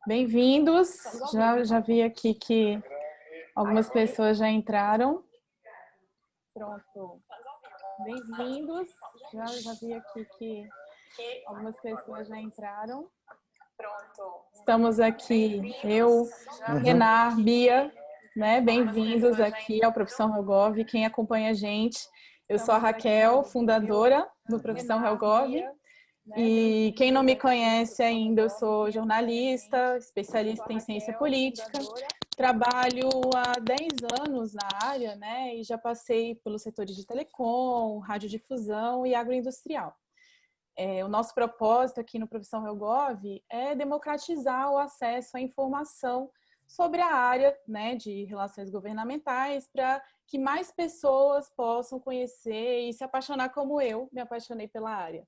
Bem-vindos. Já vi aqui que algumas pessoas já entraram. Pronto. Bem-vindos. Já vi aqui que algumas pessoas já entraram. Pronto. Estamos aqui, eu, Renan, Bia, né? Bem-vindos aqui ao Profissão Helgov. Quem acompanha a gente, eu sou a Raquel, fundadora do Profissão Helgov. E quem não me conhece ainda, eu sou jornalista, especialista em ciência política, trabalho há 10 anos na área, né? E já passei pelos setores de telecom, radiodifusão e agroindustrial. O nosso propósito aqui no Profissão Helgov é democratizar o acesso à informação sobre a área, né, de relações governamentais, para que mais pessoas possam conhecer e se apaixonar como eu me apaixonei pela área.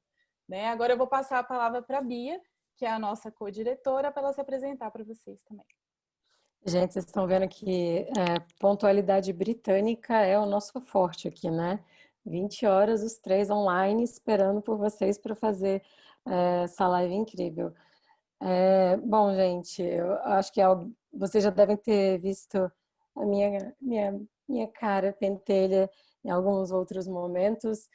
Né? Agora eu vou passar a palavra para a Bia, que é a nossa co-diretora, para ela se apresentar para vocês também. Gente, vocês estão vendo que pontualidade britânica é o nosso forte aqui, né? 20 horas, os três online, esperando por vocês para fazer essa live incrível. Bom, gente, eu acho que vocês já devem ter visto a minha cara pentelha em alguns outros momentos.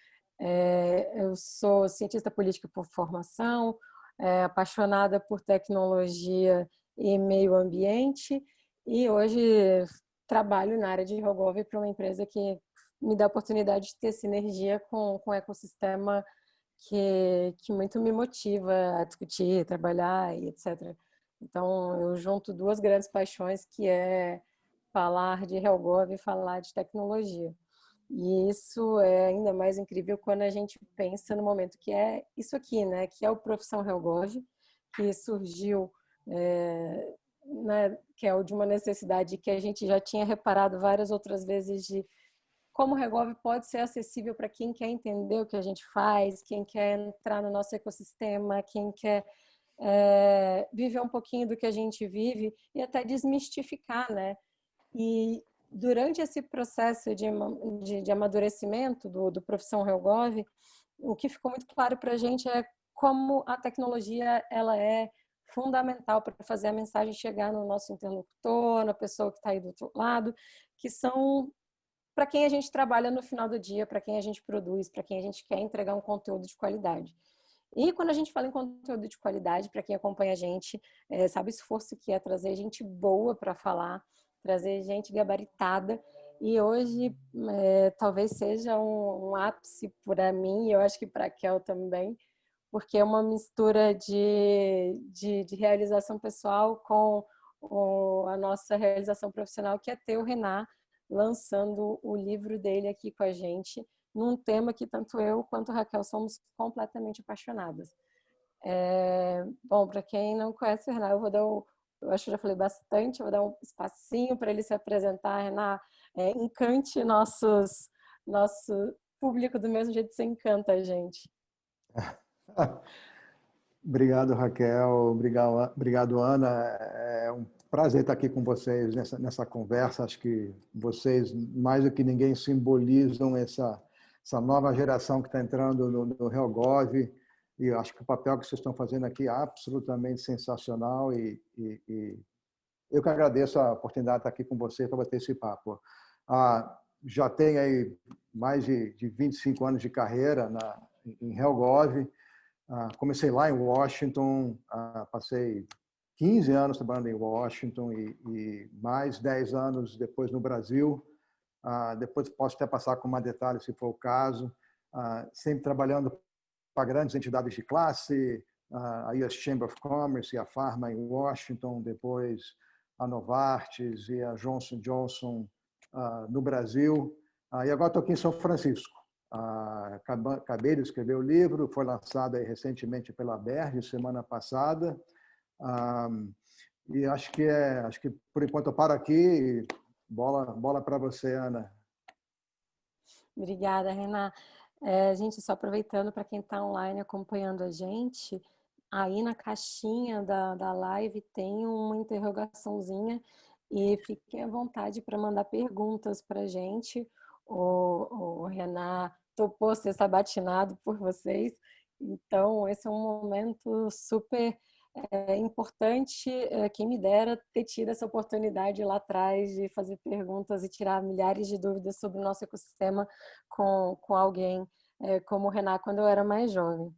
Eu sou cientista política por formação, apaixonada por tecnologia e meio ambiente, e hoje trabalho na área de Helgov para uma empresa que me dá a oportunidade de ter sinergia com o ecossistema que muito me motiva a discutir, trabalhar e etc. Então, eu junto duas grandes paixões, que é falar de Helgov e falar de tecnologia. E isso é ainda mais incrível quando a gente pensa no momento que é isso aqui, né? Que é o Profissão Helgov, que surgiu, né? Que é de uma necessidade que a gente já tinha reparado várias outras vezes de como o Helgov pode ser acessível para quem quer entender o que a gente faz, quem quer entrar no nosso ecossistema, quem quer viver um pouquinho do que a gente vive e até desmistificar, né? E durante esse processo de amadurecimento do Profissão Helgov, o que ficou muito claro para a gente é como a tecnologia ela é fundamental para fazer a mensagem chegar no nosso interlocutor, na pessoa que está aí do outro lado, que são para quem a gente trabalha no final do dia, para quem a gente produz, para quem a gente quer entregar um conteúdo de qualidade. E quando a gente fala em conteúdo de qualidade, para quem acompanha a gente, sabe o esforço que é trazer gente boa para falar, trazer gente gabaritada. E hoje talvez seja um ápice para mim, e eu acho que para a Kel também, porque é uma mistura de realização pessoal com a nossa realização profissional, que é ter o Renan lançando o livro dele aqui com a gente, num tema que tanto eu quanto a Raquel somos completamente apaixonadas. Bom, para quem não conhece o Renan, eu acho que já falei bastante, eu vou dar um espacinho para ele se apresentar. Renan, encante nosso público do mesmo jeito que você encanta a gente. Obrigado, Raquel. Obrigado, Ana. É um prazer estar aqui com vocês nessa conversa. Acho que vocês, mais do que ninguém, simbolizam essa nova geração que está entrando no Helgov. E acho que o papel que vocês estão fazendo aqui é absolutamente sensacional. E eu que agradeço a oportunidade de estar aqui com vocês para bater esse papo. Já tenho aí mais de 25 anos de carreira em Helgov. Comecei lá em Washington, passei 15 anos trabalhando em Washington e mais 10 anos depois no Brasil. Depois posso até passar com mais detalhes, se for o caso. Sempre trabalhando para grandes entidades de classe, a US Chamber of Commerce e a Pharma em Washington, depois a Novartis e a Johnson Johnson no Brasil. E agora estou aqui em São Francisco. Acabei de escrever o livro, foi lançado aí recentemente pela Aberge, semana passada. E acho que por enquanto eu paro aqui. Bola para você, Ana. Obrigada, Renan. Gente, só aproveitando para quem está online acompanhando a gente, aí na caixinha da live tem uma interrogaçãozinha e fiquem à vontade para mandar perguntas para a gente. O Renan topou ser sabatinado por vocês, então esse é um momento super É importante, quem me dera, ter tido essa oportunidade lá atrás de fazer perguntas e tirar milhares de dúvidas sobre o nosso ecossistema com alguém como o Renan, quando eu era mais jovem.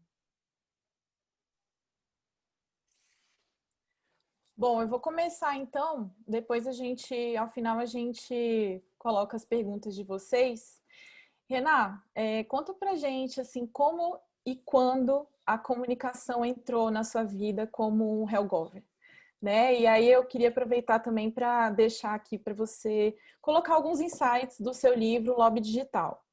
Bom, eu vou começar então, depois ao final a gente coloca as perguntas de vocês. Renan, conta pra gente, assim, como e quando a comunicação entrou na sua vida como um HellGov, né? E aí eu queria aproveitar também para deixar aqui para você colocar alguns insights do seu livro Lobby Digital.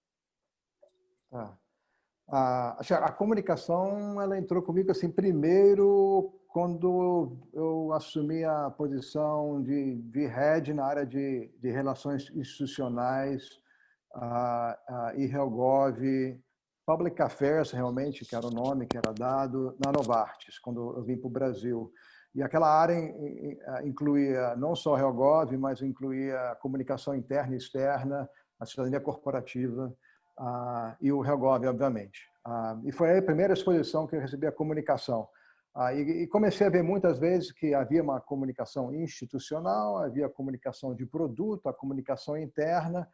A comunicação, ela entrou comigo assim primeiro quando eu assumi a posição de head na área de relações institucionais, e HellGov, Public Affairs, realmente, que era o nome que era dado, na Novartis, quando eu vim para o Brasil. E aquela área incluía não só HellGov, mas incluía comunicação interna e externa, a cidadania corporativa, e o HellGov, obviamente. E foi a primeira exposição que eu recebi a comunicação. E comecei a ver muitas vezes que havia uma comunicação institucional, havia comunicação de produto, a comunicação interna,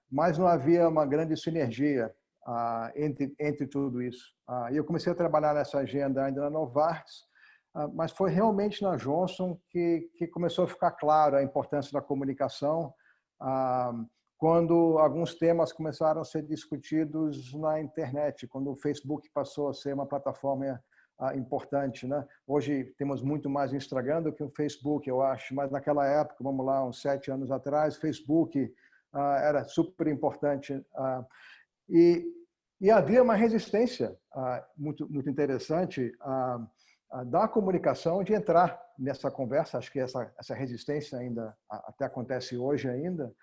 mas não havia uma grande sinergia entre tudo isso. E eu comecei a trabalhar nessa agenda ainda na Novartis, mas foi realmente na Johnson que começou a ficar claro a importância da comunicação, quando alguns temas começaram a ser discutidos na internet, quando o Facebook passou a ser uma plataforma importante, né? Hoje temos muito mais Instagram do que o Facebook, eu acho, mas naquela época, vamos lá, uns 7 anos atrás, Facebook era super importante. E havia uma resistência muito interessante da comunicação de entrar nessa conversa. Acho que essa resistência ainda até acontece hoje ainda.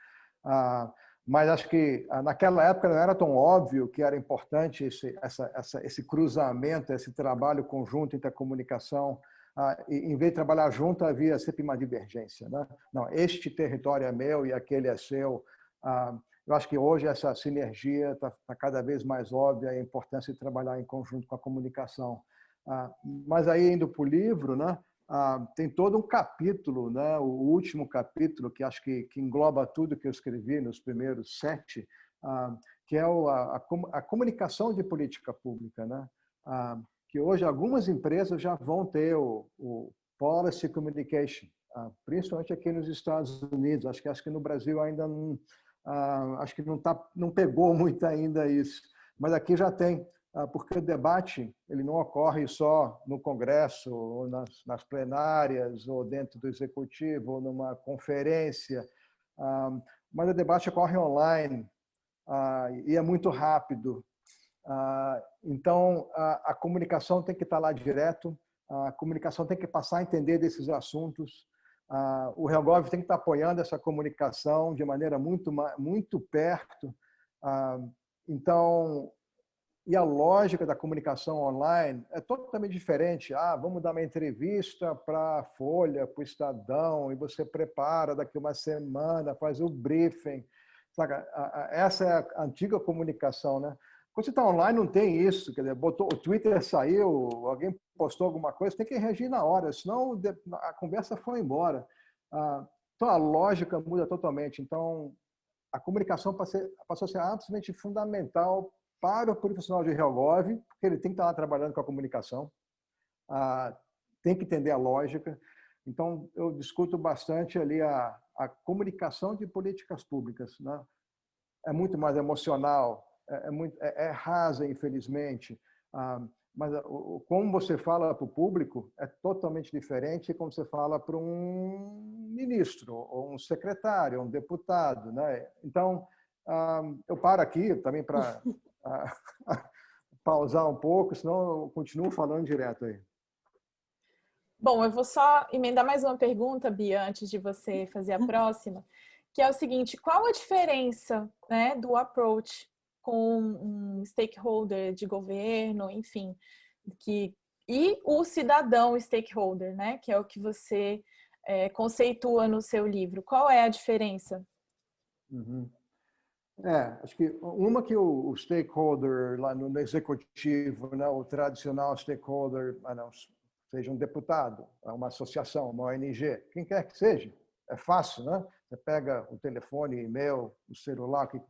Mas acho que naquela época não era tão óbvio que era importante esse cruzamento, esse trabalho conjunto entre a comunicação. E, em vez de trabalhar junto, havia sempre uma divergência, né? Não, este território é meu e aquele é seu. Eu acho que hoje essa sinergia está cada vez mais óbvia, a importância de trabalhar em conjunto com a comunicação. Mas aí, indo para o livro, né? Tem todo um capítulo, né? O último capítulo, que acho que engloba tudo que eu escrevi nos primeiros 7, que é a comunicação de política pública, né? Que hoje algumas empresas já vão ter o Policy Communication, principalmente aqui nos Estados Unidos. Acho que no Brasil ainda não, acho que não pegou muito ainda isso, mas aqui já tem. Porque o debate ele não ocorre só no Congresso, ou nas plenárias, ou dentro do Executivo, ou numa conferência, mas o debate ocorre online e é muito rápido. Então, a comunicação tem que estar lá direto, a comunicação tem que passar a entender desses assuntos. O HellGov tem que estar apoiando essa comunicação de maneira muito perto. Então, e a lógica da comunicação online é totalmente diferente. Vamos dar uma entrevista para a Folha, para o Estadão, e você prepara daqui uma semana, faz o briefing. Saca? Essa é a antiga comunicação, né? Quando você está online, não tem isso. Quer dizer, o Twitter saiu, alguém postou alguma coisa, tem que reagir na hora, senão a conversa foi embora. Então, a lógica muda totalmente. Então, a comunicação passou a ser absolutamente fundamental para o profissional de HellGov, porque ele tem que estar lá trabalhando com a comunicação, tem que entender a lógica. Então, eu discuto bastante ali a comunicação de políticas públicas, né? É muito mais emocional, é rasa, infelizmente, mas como você fala para o público é totalmente diferente de como você fala para um ministro, ou um secretário, um deputado, né? Então, eu paro aqui também para pausar um pouco, senão eu continuo falando direto aí. Bom, eu vou só emendar mais uma pergunta, Bia, antes de você fazer a próxima, que é o seguinte: qual a diferença, né, do approach com um stakeholder de governo, enfim, e o cidadão stakeholder, né, que é o que você conceitua no seu livro? Qual é a diferença? Uhum. Acho que uma que o stakeholder lá no executivo, né, o tradicional stakeholder, seja um deputado, uma associação, uma ONG, quem quer que seja. É fácil, né? Você pega o telefone, e-mail, o celular, que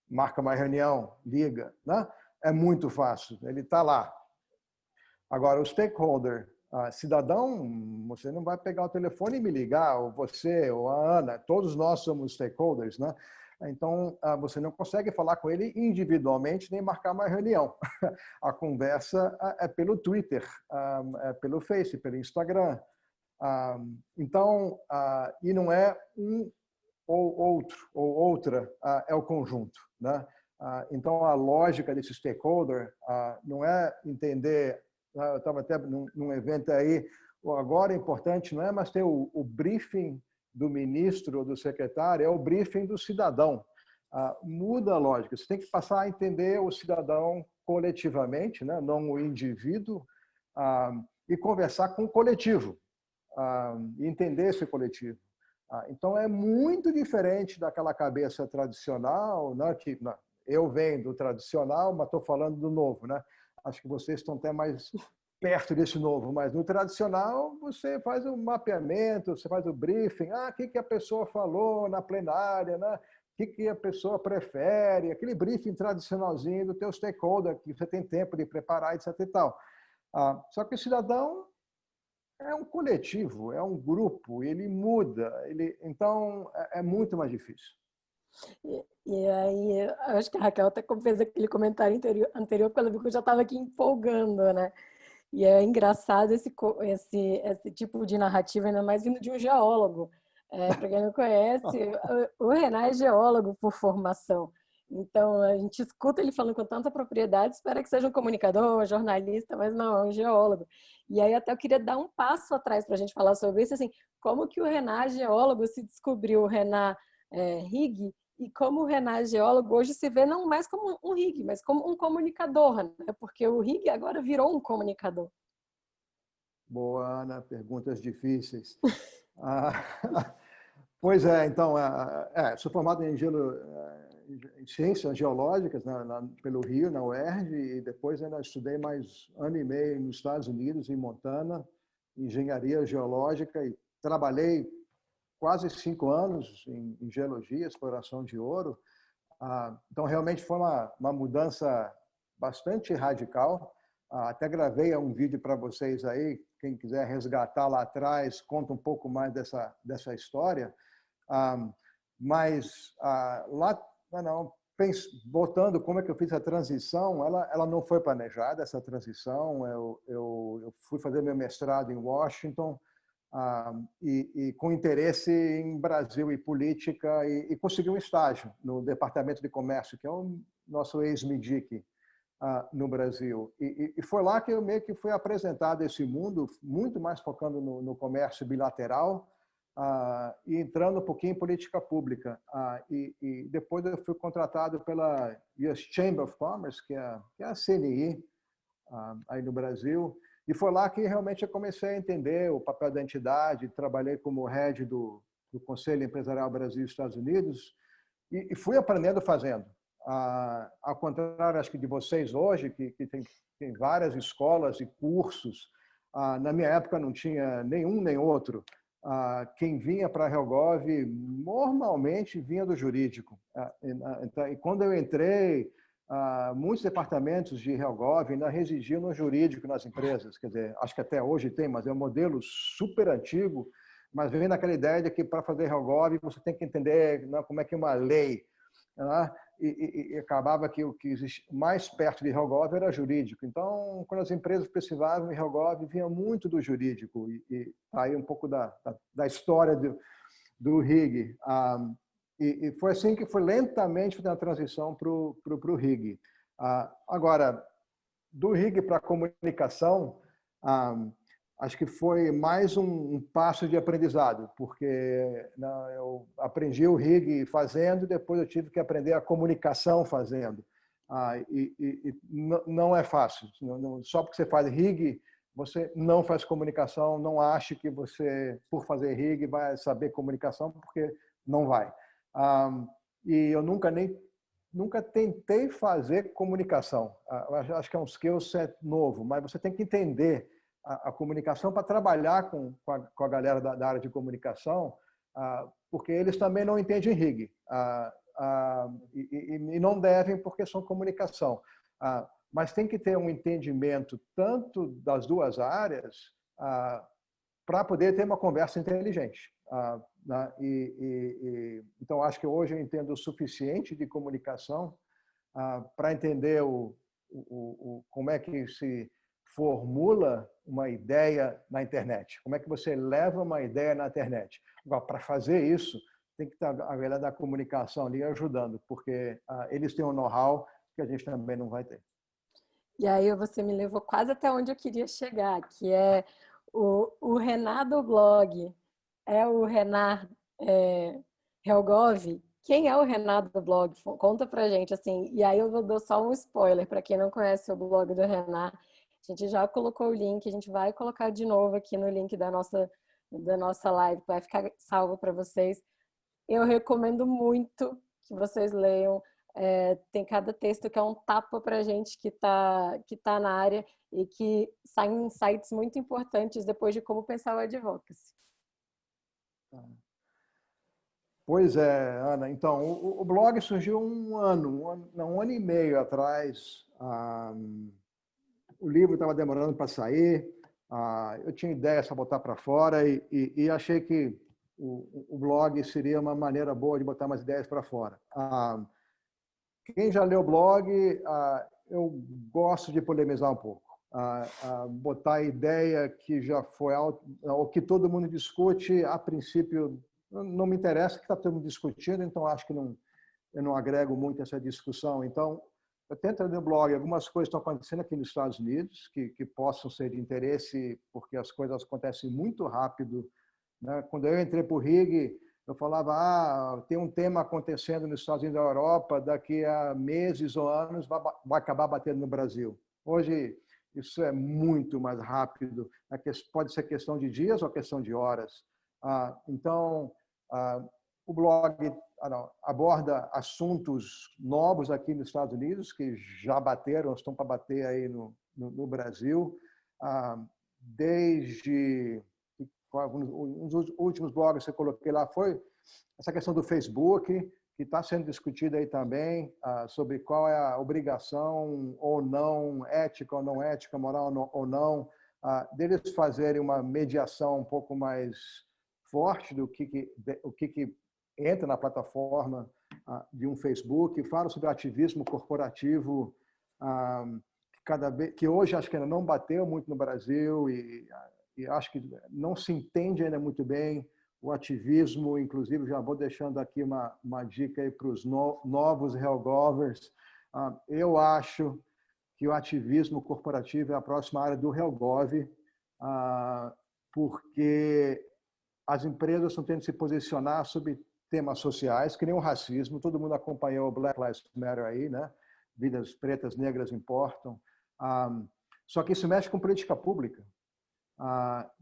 marca uma reunião, liga, né? É muito fácil, ele está lá. Agora, o stakeholder, cidadão, você não vai pegar o telefone e me ligar, ou você, ou a Ana, todos nós somos stakeholders, né? Então, você não consegue falar com ele individualmente nem marcar uma reunião. A conversa é pelo Twitter, é pelo Face, pelo Instagram. Então, e não é um ou outro, ou outra, é o conjunto, né? Então, a lógica desse stakeholder não é entender. Eu estava até num evento aí, agora é importante, não é mais ter o briefing do ministro ou do secretário, é o briefing do cidadão. Muda a lógica, você tem que passar a entender o cidadão coletivamente, né? Não o indivíduo, e conversar com o coletivo, e entender esse coletivo. Então, é muito diferente daquela cabeça tradicional, né? Que eu venho do tradicional, mas estou falando do novo, né? Acho que vocês estão até mais perto desse novo, mas no tradicional você faz o mapeamento, você faz o briefing, o que a pessoa falou na plenária, né? O que a pessoa prefere, aquele briefing tradicionalzinho do teu stakeholder, que você tem tempo de preparar, etc. e tal. Só que o cidadão é um coletivo, é um grupo, ele muda, então é muito mais difícil. E aí, acho que a Raquel até fez aquele comentário anterior, porque ela viu que eu já estava aqui empolgando, né? E é engraçado esse tipo de narrativa, ainda mais vindo de um geólogo. Para quem não conhece, o Renan é geólogo por formação. Então, a gente escuta ele falando com tanta propriedade, espera que seja um comunicador, um jornalista, mas não, é um geólogo. E aí até eu queria dar um passo atrás para a gente falar sobre isso, assim, como que o Renan, geólogo, se descobriu o Renan Rig, e como o Renan, geólogo, hoje se vê não mais como um Rig, mas como um comunicador, né? Porque o Rig agora virou um comunicador. Boa, Ana, perguntas difíceis. Pois é, então, sou formado em ciências geológicas pelo Rio, na UERJ, e depois ainda estudei mais ano e meio nos Estados Unidos, em Montana, engenharia geológica, e trabalhei quase 5 anos em geologia, exploração de ouro. Então, realmente foi uma mudança bastante radical. Até gravei um vídeo para vocês aí, quem quiser resgatar lá atrás, conta um pouco mais dessa história. Mas lá, voltando como é que eu fiz a transição, ela não foi planejada, essa transição. Eu fui fazer meu mestrado em Washington, e com interesse em Brasil e política, e consegui um estágio no Departamento de Comércio, que é o nosso ex-MDIC no Brasil. E foi lá que eu meio que fui apresentado esse mundo, muito mais focando no comércio bilateral, e entrando um pouquinho em política pública. E depois eu fui contratado pela US Chamber of Commerce, que é a CNI, aí no Brasil. E foi lá que realmente eu comecei a entender o papel da entidade. Trabalhei como head do Conselho Empresarial Brasil e Estados Unidos, e fui aprendendo fazendo. Ao contrário, acho que de vocês hoje, que tem várias escolas e cursos, na minha época não tinha nenhum nem outro. Quem vinha para a Helgov normalmente vinha do jurídico. E quando eu entrei, muitos departamentos de Helgov ainda residiam no jurídico nas empresas. Quer dizer, acho que até hoje tem, mas é um modelo super antigo, mas vem naquela ideia de que para fazer Helgov você tem que entender como é que é uma lei. E acabava que o que existe mais perto de Helgov era jurídico. Então, quando as empresas precisavam em Helgov, vinha muito do jurídico. E tá aí um pouco da história do RIG. E foi assim que foi lentamente fazendo a transição para o RIG. Agora, do RIG para a comunicação, acho que foi mais um passo de aprendizado, porque eu aprendi o RIG fazendo, depois eu tive que aprender a comunicação fazendo. E não é fácil. Só porque você faz RIG, você não faz comunicação. Não ache que você, por fazer RIG, vai saber comunicação, porque não vai. E eu nunca tentei fazer comunicação. Acho que é um skill set novo, mas você tem que entender a comunicação para trabalhar com a galera da área de comunicação, porque eles também não entendem RIG. E não devem, porque são comunicação. Mas tem que ter um entendimento tanto das duas áreas para poder ter uma conversa inteligente. Então, acho que hoje eu entendo o suficiente de comunicação para entender como é que se formula uma ideia na internet. Como é que você leva uma ideia na internet? Para fazer isso, tem que estar a galera da comunicação ali ajudando, porque eles têm um know-how que a gente também não vai ter. E aí você me levou quase até onde eu queria chegar, que é o Renan do blog. É o Renan Helgov? Quem é o Renan do blog? Conta pra gente, assim. E aí eu vou dar só um spoiler para quem não conhece o blog do Renan. A gente já colocou o link, a gente vai colocar de novo aqui no link da nossa live, vai ficar salvo para vocês. Eu recomendo muito que vocês leiam. Tem cada texto que é um tapa para a gente que tá na área e que saem insights muito importantes depois de como pensar o advocacy. Pois é, Ana. Então, o blog surgiu um ano e meio atrás. O livro estava demorando para sair. Eu tinha ideia de botar para fora e achei que o blog seria uma maneira boa de botar mais ideias para fora. Quem já leu o blog, eu gosto de polemizar um pouco. Botar a ideia que já foi ou que todo mundo discute, a princípio não me interessa que está todo mundo discutindo, então acho que eu não agrego muito essa discussão. Então, eu tento ler no blog, algumas coisas estão acontecendo aqui nos Estados Unidos que possam ser de interesse, porque as coisas acontecem muito rápido, né? Quando eu entrei para o RIG, eu falava, tem um tema acontecendo nos Estados Unidos e na Europa, daqui a meses ou anos vai acabar batendo no Brasil. Hoje, isso é muito mais rápido. Pode ser questão de dias ou questão de horas. Então, o blog aborda assuntos novos aqui nos Estados Unidos, que já bateram, estão para bater aí no Brasil. Desde um dos últimos blogs que eu coloquei lá foi essa questão do Facebook, que está sendo discutida aí também, sobre qual é a obrigação ou não, ética ou não ética, moral ou não, deles fazerem uma mediação um pouco mais forte do que entra na plataforma de um Facebook. Fala sobre ativismo corporativo, que hoje acho que ainda não bateu muito no Brasil e acho que não se entende ainda muito bem o ativismo. Inclusive, já vou deixando aqui uma dica aí para os novos Helgovers. Eu acho que o ativismo corporativo é a próxima área do Helgov, porque as empresas estão tendo que se posicionar sobre temas sociais, que nem o racismo. Todo mundo acompanhou o Black Lives Matter aí, né? Vidas pretas, negras importam. Só que isso mexe com política pública.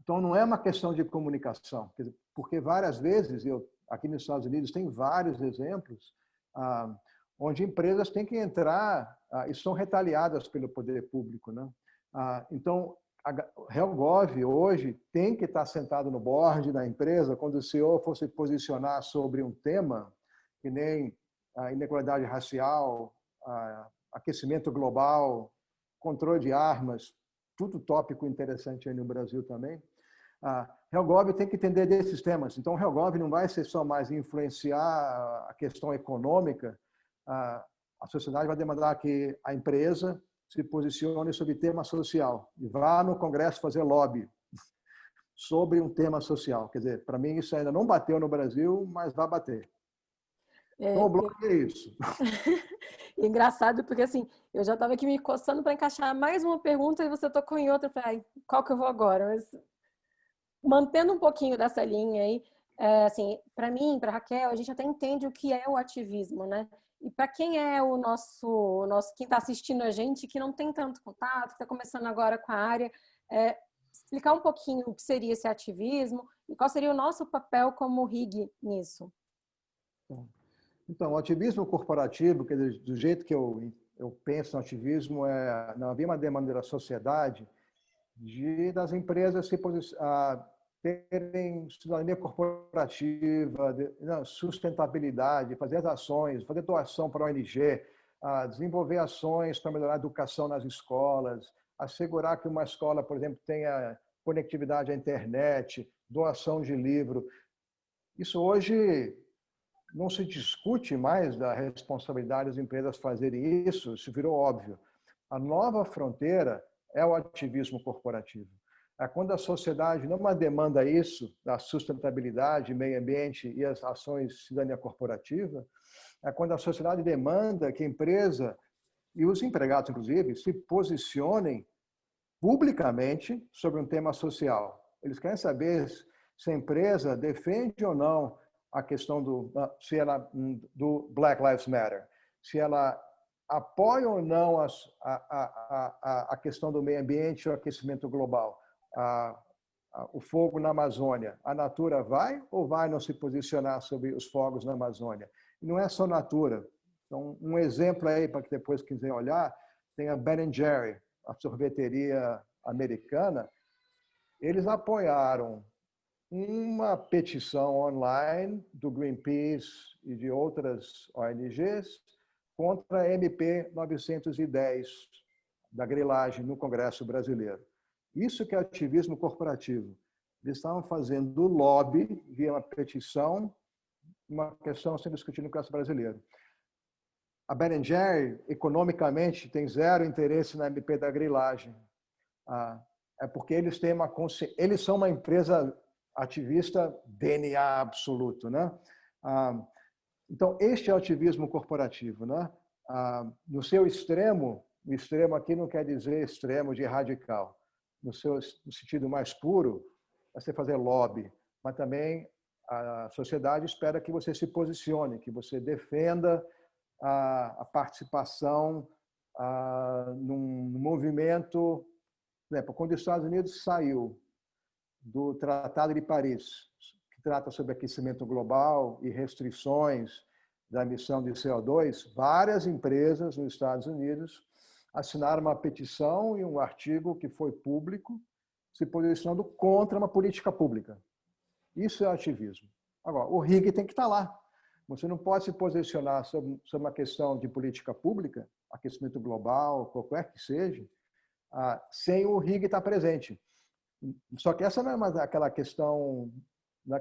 Então, não é uma questão de comunicação, porque várias vezes, aqui nos Estados Unidos, tem vários exemplos onde empresas têm que entrar e são retaliadas pelo poder público, né? Então, a Helgov hoje tem que estar sentado no board da empresa quando o CEO for se posicionar sobre um tema que nem a inigualdade racial, aquecimento global, controle de armas, tudo tópico interessante aí no Brasil também. Helgov tem que entender desses temas. Então, Helgov não vai ser só mais influenciar a questão econômica. A sociedade vai demandar que a empresa se posicione sobre tema social e vá no Congresso fazer lobby sobre um tema social. Quer dizer, para mim isso ainda não bateu no Brasil, mas vai bater. Então, o blog é isso. Engraçado, porque assim, eu já estava aqui me coçando para encaixar mais uma pergunta e você tocou em outra. Eu falei, qual que eu vou agora? Mas, mantendo um pouquinho dessa linha aí, assim, para mim, para Raquel, a gente até entende o que é o ativismo, né? E para quem é quem está assistindo a gente, que não tem tanto contato, que está começando agora com a área, explicar um pouquinho o que seria esse ativismo e qual seria o nosso papel como RIG nisso. Então, o ativismo corporativo, quer dizer, do jeito que eu penso no ativismo, não havia uma demanda da sociedade das empresas terem cidadania corporativa, sustentabilidade, fazer as ações, fazer doação para a ONG, desenvolver ações para melhorar a educação nas escolas, assegurar que uma escola, por exemplo, tenha conectividade à internet, doação de livro. Isso hoje não se discute mais da responsabilidade das empresas fazerem isso, isso virou óbvio. A nova fronteira é o ativismo corporativo. É quando a sociedade não demanda isso, da sustentabilidade, meio ambiente e as ações de cidadania corporativa, é quando a sociedade demanda que a empresa e os empregados, inclusive, se posicionem publicamente sobre um tema social. Eles querem saber se a empresa defende ou não a questão do Black Lives Matter, se ela apoia ou não a questão do meio ambiente e o aquecimento global, o fogo na Amazônia. A Natura vai ou vai não se posicionar sobre os fogos na Amazônia? E não é só Natura. Então, um exemplo aí, para que depois quiser olhar, tem a Ben Jerry, a sorveteria americana. Eles apoiaram uma petição online do Greenpeace e de outras ONGs contra a MP 910 da grilagem no Congresso brasileiro. Isso que é ativismo corporativo. Eles estavam fazendo lobby via uma petição, uma questão sendo discutida no Congresso brasileiro. A Ben Jerry, economicamente, tem zero interesse na MP da grilagem. É porque eles têm eles são uma empresa ativista DNA absoluto, né? Então, este é o ativismo corporativo, né? No seu extremo, o extremo aqui não quer dizer extremo de radical. No sentido mais puro, é você fazer lobby, mas também a sociedade espera que você se posicione, que você defenda a participação num movimento. Por exemplo, quando os Estados Unidos saiu do Tratado de Paris, que trata sobre aquecimento global e restrições da emissão de CO2, várias empresas nos Estados Unidos assinaram uma petição e um artigo que foi público, se posicionando contra uma política pública. Isso é ativismo. Agora, o RIG tem que estar lá. Você não pode se posicionar sobre uma questão de política pública, aquecimento global, qualquer que seja, sem o RIG estar presente. Só que essa não é mais aquela questão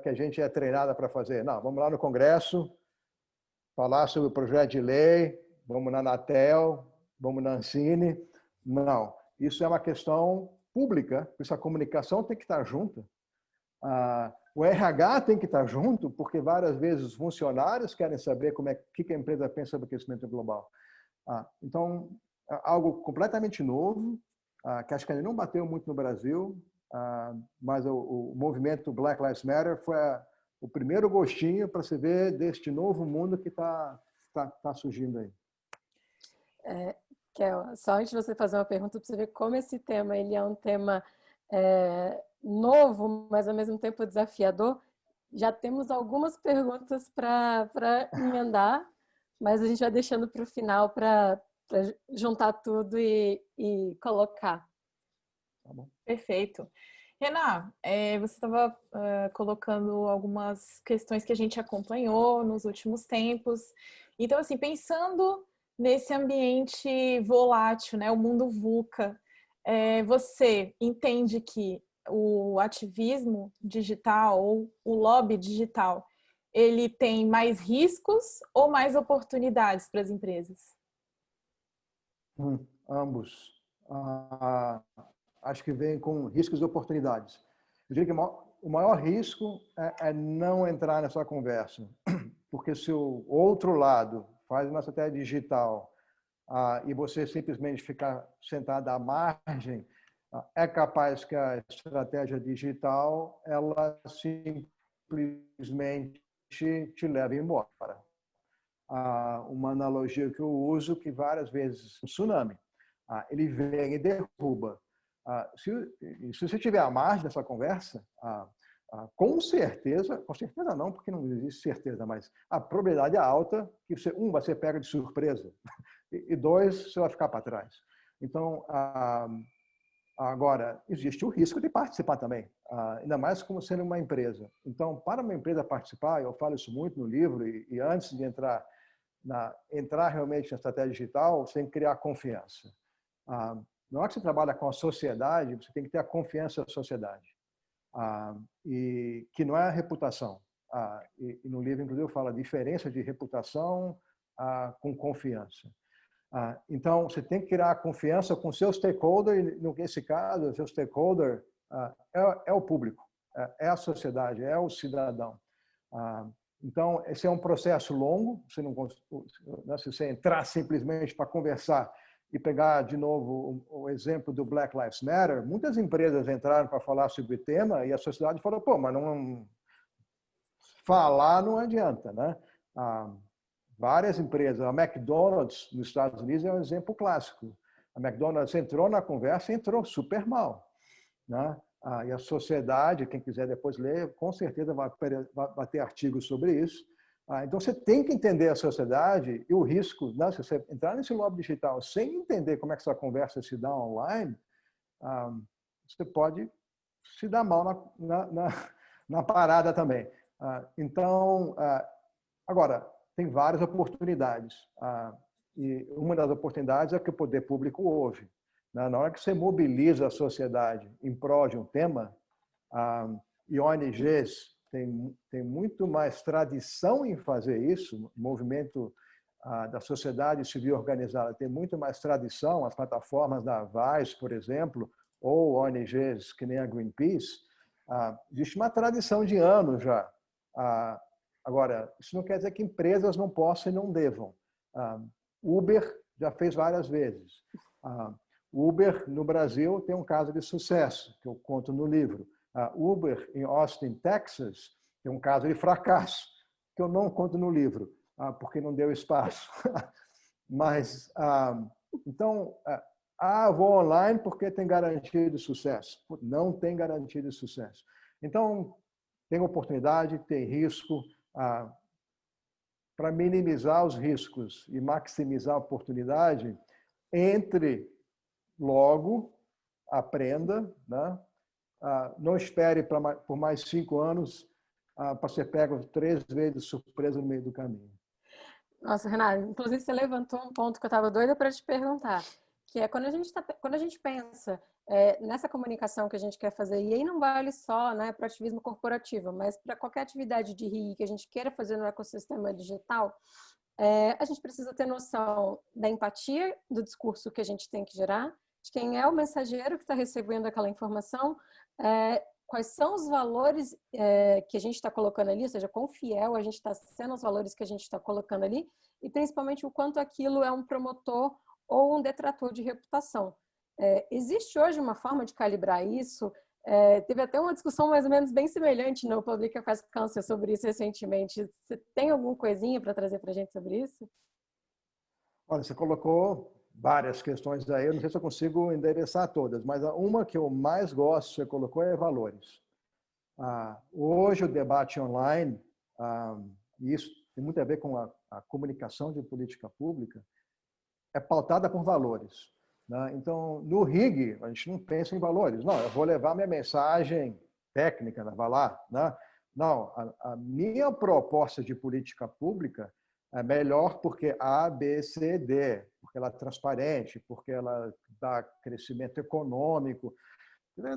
que a gente é treinada para fazer. Não, vamos lá no Congresso, falar sobre o projeto de lei, vamos na Anatel, vamos na Ancine. Não, isso é uma questão pública, por isso a comunicação tem que estar junta. O RH tem que estar junto, porque várias vezes os funcionários querem saber o que a empresa pensa sobre o aquecimento global. Então, é algo completamente novo, que acho que ainda não bateu muito no Brasil, mas o movimento Black Lives Matter foi o primeiro gostinho para se ver deste novo mundo que está surgindo aí. Kel, só antes de você fazer uma pergunta, para você ver como esse tema ele é um tema novo, mas ao mesmo tempo desafiador. Já temos algumas perguntas para emendar, mas a gente vai deixando para o final para juntar tudo e colocar. Tá bom. Perfeito. Renan, você estava colocando algumas questões que a gente acompanhou nos últimos tempos. Então, assim, pensando nesse ambiente volátil, né, o mundo VUCA, você entende que o ativismo digital ou o lobby digital, ele tem mais riscos ou mais oportunidades para as empresas? Ambos. Acho que vem com riscos e oportunidades. Eu diria que o maior risco é não entrar nessa conversa, porque se o outro lado faz uma estratégia digital e você simplesmente ficar sentado à margem, é capaz que a estratégia digital ela simplesmente te leve embora. Uma analogia que eu uso, que várias vezes o tsunami, ele vem e derruba. Se você tiver a margem dessa conversa, com certeza não, porque não existe certeza, mas a probabilidade é alta que você, vai ser pego de surpresa, e dois, você vai ficar para trás. Então, Agora, existe o risco de participar também, ainda mais como sendo uma empresa. Então, para uma empresa participar, eu falo isso muito no livro, e antes de entrar realmente na estratégia digital, você tem que criar confiança. Na hora que você trabalha com a sociedade, você tem que ter a confiança da sociedade. E que não é a reputação. E no livro, inclusive, eu falo a diferença de reputação com confiança. Então, você tem que criar confiança com seu stakeholder, e nesse caso, o seu stakeholder é o público, é a sociedade, é o cidadão. Então, esse é um processo longo, se você entrar simplesmente para conversar e pegar de novo o exemplo do Black Lives Matter, muitas empresas entraram para falar sobre o tema e a sociedade falou, pô, mas não falar não adianta, né? Várias empresas, a McDonald's nos Estados Unidos é um exemplo clássico. A McDonald's entrou na conversa e entrou super mal, né? E a sociedade, quem quiser depois ler, com certeza vai ter artigos sobre isso. Então, você tem que entender a sociedade e o risco, né? Se você entrar nesse lobby digital sem entender como é que essa conversa se dá online, você pode se dar mal na parada também. Então, agora, tem várias oportunidades. E uma das oportunidades é que o poder público ouve. Na hora que você mobiliza a sociedade em prol de um tema, e ONGs tem muito mais tradição em fazer isso, o movimento da sociedade civil organizada tem muito mais tradição, as plataformas da Vice, por exemplo, ou ONGs que nem a Greenpeace, existe uma tradição de anos já. Agora, isso não quer dizer que empresas não possam e não devam. Uber já fez várias vezes. Uber, no Brasil, tem um caso de sucesso, que eu conto no livro. Uber, em Austin, Texas, tem um caso de fracasso, que eu não conto no livro, porque não deu espaço. Mas, então, vou online porque tem garantia de sucesso. Não tem garantia de sucesso. Então, tem oportunidade, tem risco. Para minimizar os riscos e maximizar a oportunidade, entre logo, aprenda, né? Não espere por mais 5 anos para ser pego 3 vezes de surpresa no meio do caminho. Nossa, Renato, inclusive você levantou um ponto que eu estava doida para te perguntar, que é quando a gente pensa nessa comunicação que a gente quer fazer, e aí não vale só, né, para ativismo corporativo, mas para qualquer atividade de RI que a gente queira fazer no ecossistema digital, a gente precisa ter noção da empatia do discurso que a gente tem que gerar, de quem é o mensageiro que está recebendo aquela informação, quais são os valores que a gente está colocando ali, ou seja, quão fiel a gente está sendo aos valores que a gente está colocando ali, e principalmente o quanto aquilo é um promotor ou um detrator de reputação. Existe hoje uma forma de calibrar isso? Teve até uma discussão mais ou menos bem semelhante no Public Affairs Council sobre isso recentemente. Você tem alguma coisinha para trazer para a gente sobre isso? Olha, você colocou várias questões aí, eu não sei se eu consigo endereçar todas, mas uma que eu mais gosto, que você colocou, é valores. Hoje o debate online, e isso tem muito a ver com a comunicação de política pública, é pautada por valores, né? Então, no RIG, a gente não pensa em valores. Não, eu vou levar minha mensagem técnica, vai lá, né? Não, a minha proposta de política pública é melhor porque A, B, C, D, porque ela é transparente, porque ela dá crescimento econômico,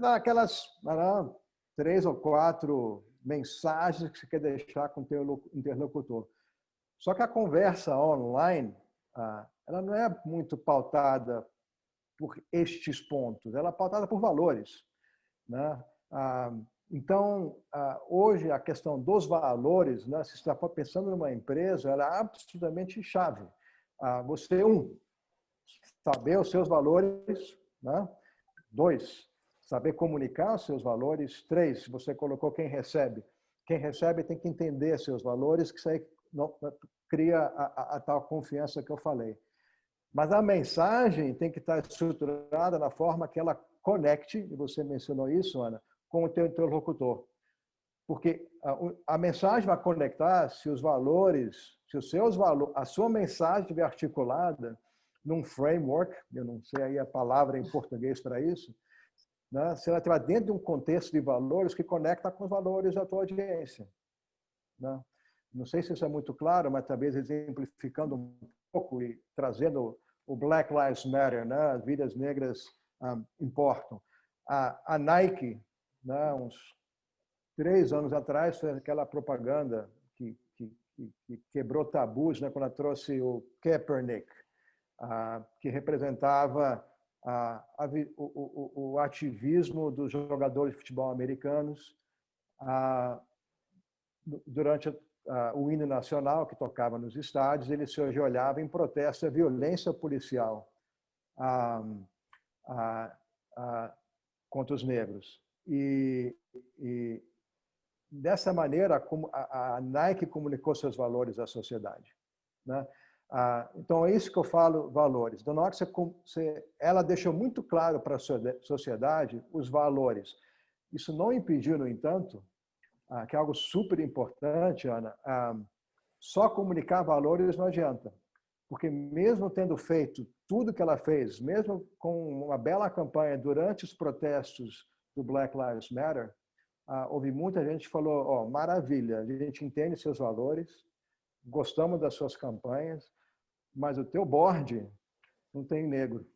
dá aquelas 3 ou 4 mensagens que você quer deixar com o teu interlocutor. Só que a conversa online, ela não é muito pautada por estes pontos, ela é pautada por valores, né? Então, hoje, a questão dos valores, né, se você está pensando numa empresa, ela é absolutamente chave. Você, saber os seus valores, né? 2, saber comunicar os seus valores. 3, você colocou quem recebe. Quem recebe tem que entender seus valores, que isso aí cria a tal confiança que eu falei. Mas a mensagem tem que estar estruturada na forma que ela conecte, e você mencionou isso, Ana, com o teu interlocutor. Porque a mensagem vai conectar se os valores, se os seus valores, a sua mensagem estiver articulada num framework, eu não sei aí a palavra em português para isso, né, se ela estiver dentro de um contexto de valores que conecta com os valores da tua audiência. Né? Não sei se isso é muito claro, mas talvez exemplificando um pouco e trazendo o Black Lives Matter, né? As vidas negras importam. A Nike, né, uns 3 anos atrás, fez aquela propaganda que quebrou tabus, né, quando ela trouxe o Kaepernick, que representava o ativismo dos jogadores de futebol americanos durante o hino nacional que tocava nos estádios. Ele se ajoelhava em protesto à violência policial contra os negros. E dessa maneira, a Nike comunicou seus valores à sociedade, né? Então, é isso que eu falo, valores. Então, na hora que ela deixou muito claro para a sociedade os valores. Isso não impediu, no entanto, que é algo super importante, Ana, só comunicar valores não adianta. Porque mesmo tendo feito tudo que ela fez, mesmo com uma bela campanha durante os protestos do Black Lives Matter, houve muita gente que falou, maravilha, a gente entende seus valores, gostamos das suas campanhas, mas o teu board não tem negro.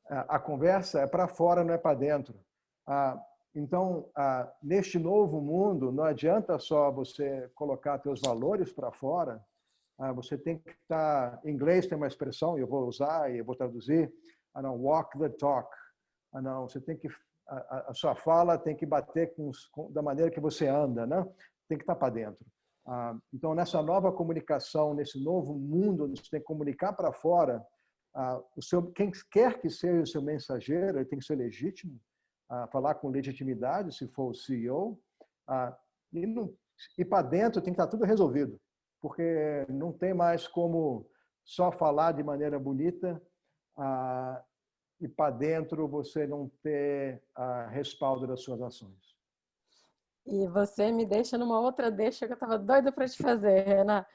A conversa é para fora, não é para dentro. Então, neste novo mundo, não adianta só você colocar teus valores para fora, você tem que estar... Em inglês tem uma expressão, eu vou usar e eu vou traduzir, walk the talk. Você tem que... A sua fala tem que bater da maneira que você anda, né? Tem que estar para dentro. Então, nessa nova comunicação, nesse novo mundo, você tem que comunicar para fora. Quem quer que seja o seu mensageiro, ele tem que ser legítimo, falar com legitimidade, se for o CEO, e para dentro tem que estar tudo resolvido, porque não tem mais como só falar de maneira bonita e para dentro você não ter respaldo das suas ações. E você me deixa numa outra deixa que eu estava doida para te fazer, Renan.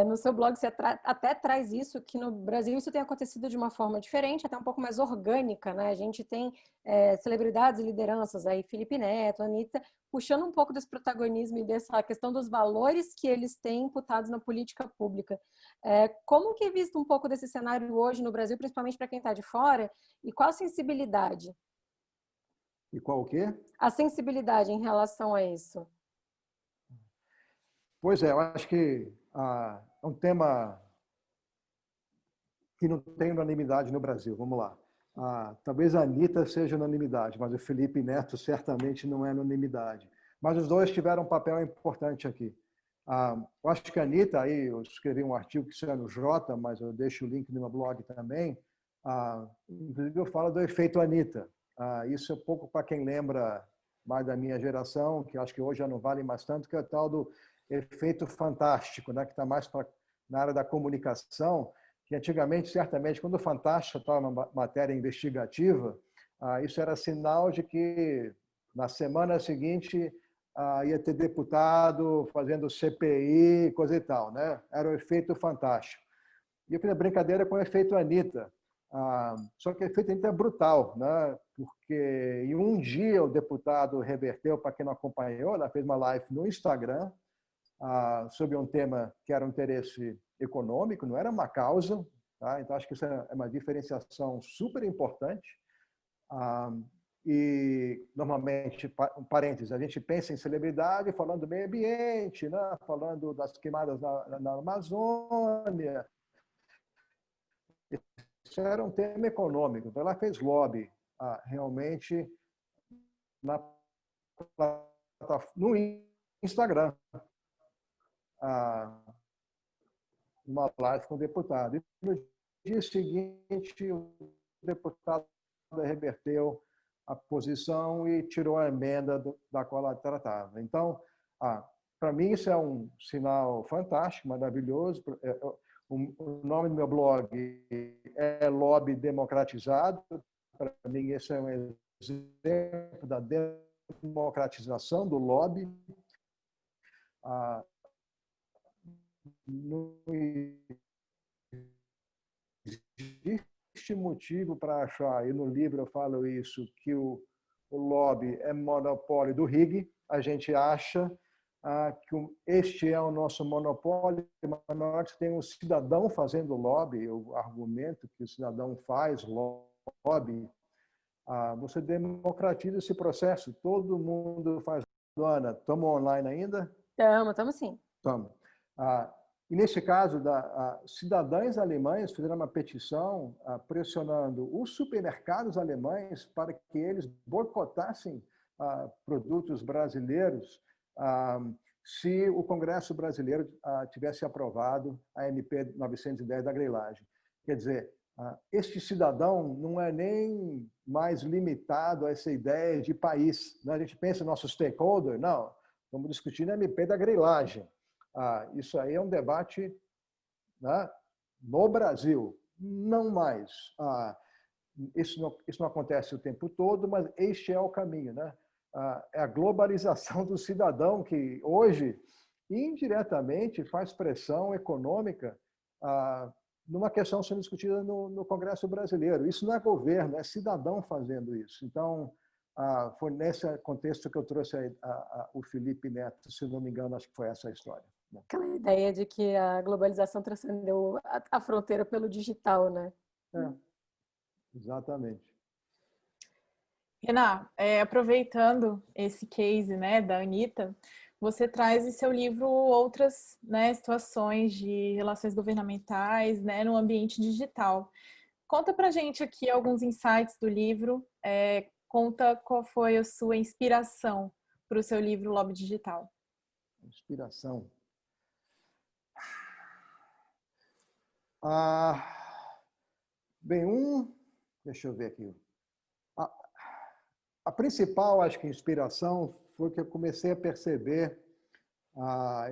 No seu blog você até traz isso, que no Brasil isso tem acontecido de uma forma diferente, até um pouco mais orgânica, né? A gente tem celebridades e lideranças aí, Felipe Neto, Anitta, puxando um pouco desse protagonismo e dessa questão dos valores que eles têm imputados na política pública. Como que é visto um pouco desse cenário hoje no Brasil, principalmente para quem está de fora, e qual a sensibilidade? E qual o quê? A sensibilidade em relação a isso. Pois é, eu acho que é um tema que não tem unanimidade no Brasil. Vamos lá. Talvez a Anitta seja unanimidade, mas o Felipe Neto certamente não é unanimidade. Mas os dois tiveram um papel importante aqui. Eu acho que a Anitta, aí eu escrevi um artigo que saiu no Jota, mas eu deixo o link no meu blog também. Inclusive eu falo do efeito Anitta. Isso é pouco para quem lembra mais da minha geração, que acho que hoje já não vale mais tanto, que é o tal do efeito fantástico, né? Que está mais na área da comunicação, que antigamente, certamente, quando o Fantástico estava numa matéria investigativa, isso era sinal de que na semana seguinte ia ter deputado fazendo CPI, coisa e tal, né? Era o efeito Fantástico. E eu fiz a brincadeira com o efeito Anitta. Só que o efeito Anitta é brutal, né? Porque em um dia o deputado reverteu, para quem não acompanhou, ela fez uma live no Instagram sobre um tema que era um interesse econômico, não era uma causa, tá? Então acho que isso é uma diferenciação super importante. E normalmente, parênteses, a gente pensa em celebridade falando do meio ambiente, né? Falando das queimadas na Amazônia. Isso era um tema econômico. Então ela fez lobby realmente no Instagram. Uma live com o deputado. E no dia seguinte, o deputado reverteu a posição e tirou a emenda da qual ela tratava. Então, para mim, isso é um sinal fantástico, maravilhoso. O nome do meu blog é Lobby Democratizado. Para mim, esse é um exemplo da democratização do lobby. Não existe existe motivo para achar, e no livro eu falo isso, que o lobby é monopólio do Rig. A gente acha que este é o nosso monopólio, mas na hora que tem um cidadão fazendo lobby, o argumento que o cidadão faz lobby, você democratiza esse processo. Todo mundo faz. Ana, estamos online ainda? Estamos sim. Estamos. E nesse caso, cidadãos alemães fizeram uma petição pressionando os supermercados alemães para que eles boicotassem produtos brasileiros se o Congresso brasileiro tivesse aprovado a MP 910 da grilagem. Quer dizer, este cidadão não é nem mais limitado a essa ideia de país. A gente pensa no nosso stakeholder, não, estamos discutindo a MP da grilagem. Isso aí é um debate, né, no Brasil, não mais. Isso não acontece o tempo todo, mas este é o caminho, né? É a globalização do cidadão que hoje, indiretamente, faz pressão econômica numa questão sendo discutida no Congresso brasileiro. Isso não é governo, é cidadão fazendo isso. Então, foi nesse contexto que eu trouxe o Felipe Neto, se não me engano, acho que foi essa a história. Aquela ideia de que a globalização transcendeu a fronteira pelo digital, né? Exatamente. Renan, aproveitando esse case, né, da Anitta, você traz em seu livro outras, né, situações de relações governamentais, né, no ambiente digital. Conta pra gente aqui alguns insights do livro, conta qual foi a sua inspiração para o seu livro Lobby Digital. Inspiração. Bem, deixa eu ver aqui. A principal, acho que, inspiração foi que eu comecei a perceber.